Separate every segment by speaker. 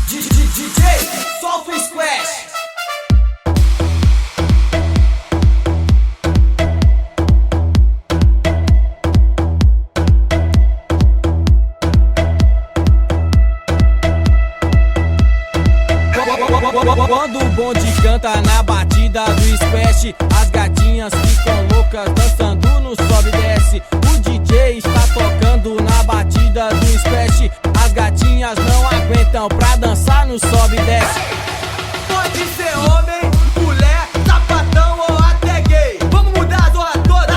Speaker 1: DJ, solta o squash.
Speaker 2: Quando o bonde canta na batida do squash, as gatinhas ficam loucas dançando no sobe e desce. O DJ está tocando na batida do squash, as gatinhas não aguentam pra dançar no sobe e desce.
Speaker 1: Pode ser homem, mulher, sapatão ou até gay. Vamos mudar a zorra toda.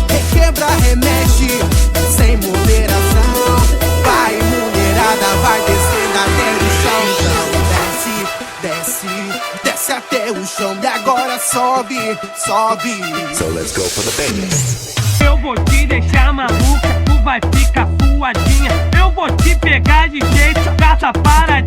Speaker 3: Requebra, remexe, sem moderação. Vai mulherada, vai descendo até o chão. Desce, desce, desce até o chão. E agora sobe, sobe.
Speaker 4: So let's go for the bass.
Speaker 5: Eu vou te deixar maluca, tu vai ficar suadinha. Eu vou te pegar de jeito, gata paradinha.